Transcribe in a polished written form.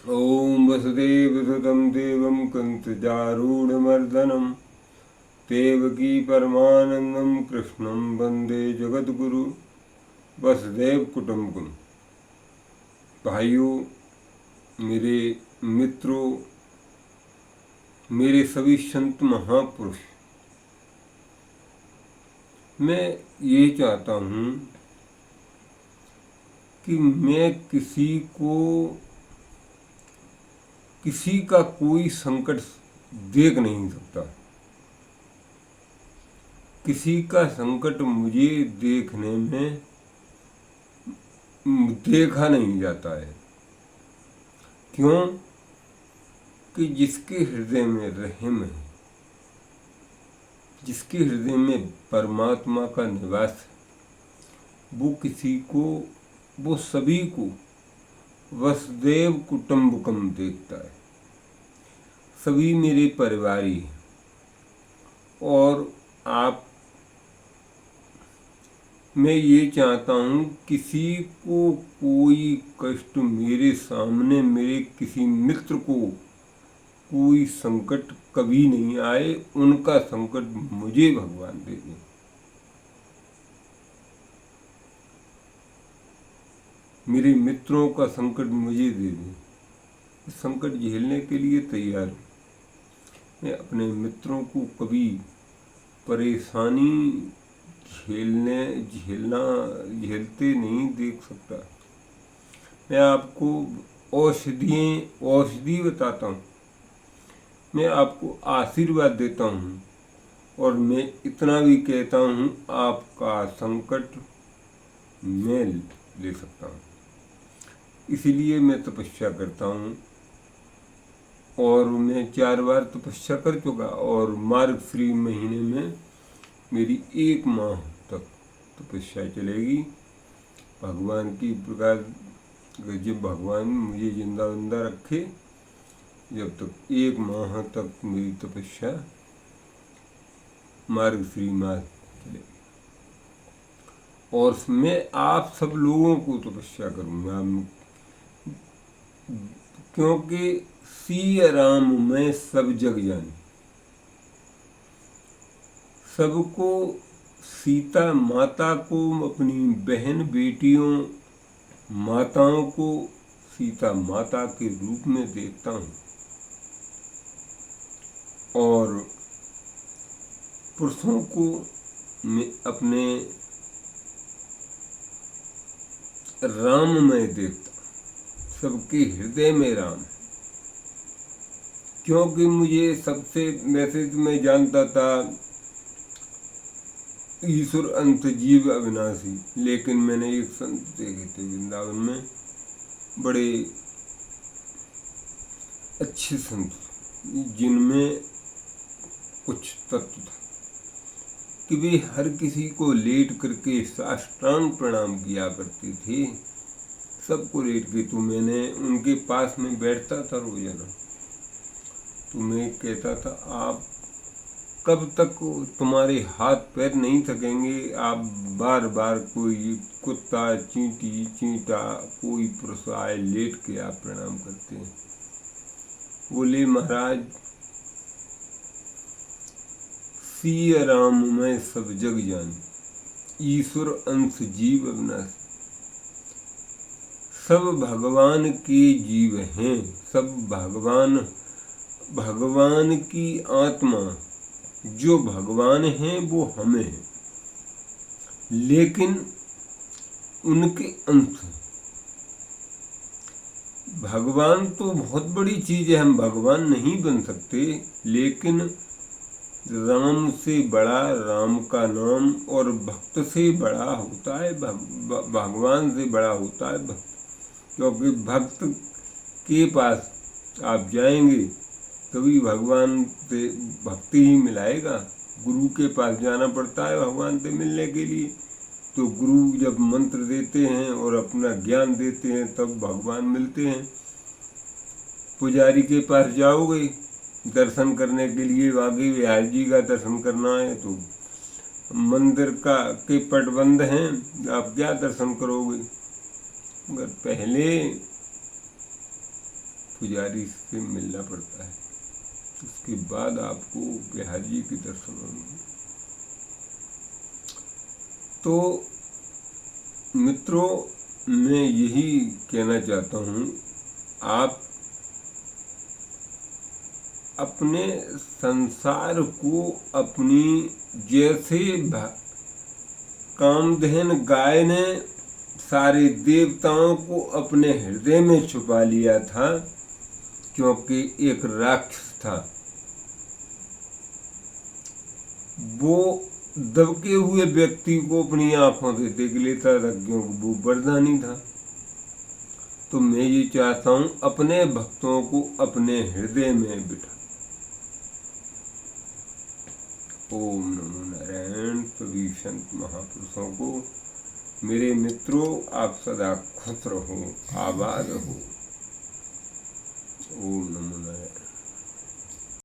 ॐ वसुदेवसुतं देवं कंसचारूढमर्दनं देवकी परमानन्दं कृष्णं वन्दे जगद्गुरु वसुदेव कुटुम्बकम्। भाइयों, मेरे मित्रों, मेरे सभी संत महापुरुष, मैं ये चाहता हूँ कि मैं किसी का कोई संकट देख नहीं सकता। किसी का संकट मुझे देखने में देखा नहीं जाता है। क्यों? कि जिसके हृदय में रहम है, जिसके हृदय में परमात्मा का निवास है, वो सभी को वसुदेव कुटुम्बकम देखता है। सभी मेरे परिवारी हैं और मैं ये चाहता हूँ किसी को कोई कष्ट, मेरे सामने मेरे किसी मित्र को कोई संकट कभी नहीं आए। उनका संकट मुझे भगवान दे दे। मेरे मित्रों का संकट मुझे दे दे। संकट झेलने के लिए तैयार हूँ। मैं अपने मित्रों को कभी परेशानी झेलते नहीं देख सकता। मैं आपको औषधि बताता हूँ। मैं आपको आशीर्वाद देता हूँ और मैं इतना भी कहता हूँ, आपका संकट मैं ले सकता हूँ। इसीलिए मैं तपस्या करता हूँ और मैं 4 बार तपस्या कर चुका और मार्गश्री महीने में मेरी 1 माह तक तपस्या चलेगी। भगवान की प्रकार जब भगवान मुझे जिंदा रखे, जब तक 1 माह तक मेरी तपस्या मार्गश्री माह चलेगी। और मैं आप सब लोगों को तपस्या करूँगा, क्योंकि सिया राम मैं सब जग जानी। सबको, सीता माता को, अपनी बहन बेटियों माताओं को सीता माता के रूप में देखता हूँ और पुरुषों को मैं अपने राममय देखता। सबके हृदय में राम है। क्योंकि मुझे सबसे, वैसे तो मैं जानता था ईश्वर अंत जीव अविनाशी, लेकिन मैंने एक संत देखे थे वृंदावन में, बड़े अच्छे संत, जिनमें कुछ तत्व था कि वे हर किसी को लेट करके साष्टांग प्रणाम किया करते थे। सबको लेट के। तो मैंने उनके पास में बैठता था रोजाना। तो मैं कहता था, आप कब तक, तुम्हारे हाथ पैर नहीं थकेंगे? आप बार बार कोई कुत्ता, चींटी, चींटा, कोई पुरुष आए लेट के आप प्रणाम करते हैं। बोले, महाराज, सिया राम मैं सब जग जानी, ईश्वर अंश जीव अविनाशी। सब भगवान के जीव हैं। सब भगवान की आत्मा, जो भगवान हैं वो हमें हैं, लेकिन उनके अंश। भगवान तो बहुत बड़ी चीज है, हम भगवान नहीं बन सकते, लेकिन राम से बड़ा राम का नाम, और भक्त से बड़ा होता है भगवान से बड़ा होता है भक्त। क्योंकि भक्त के पास आप जाएंगे तभी भगवान से भक्ति ही मिलाएगा। गुरु के पास जाना पड़ता है भगवान से मिलने के लिए। तो गुरु जब मंत्र देते हैं और अपना ज्ञान देते हैं तब भगवान मिलते हैं। पुजारी के पास जाओगे दर्शन करने के लिए, बाकी विहार जी का दर्शन करना है तो मंदिर के पट बंद हैं, आप क्या दर्शन करोगे? मगर पहले पुजारी से मिलना पड़ता है, उसके बाद आपको बिहारी जी के दर्शन होंगे। तो मित्रों, मैं यही कहना चाहता हूँ, आप अपने संसार को अपनी, जैसे कामधेन गाय ने सारे देवताओं को अपने हृदय में छुपा लिया था, क्योंकि एक राक्षस था, वो दबके हुए व्यक्ति को अपनी आंखों से देख लेता था, क्योंकि वो वरदानी था। तो मैं ये चाहता हूँ, अपने भक्तों को अपने हृदय में बिठा। ओम नमो नारायण। सभी संत महापुरुषों को, मेरे मित्रों, आप सदा खुश रहो, आबाद रहो। ओम नमो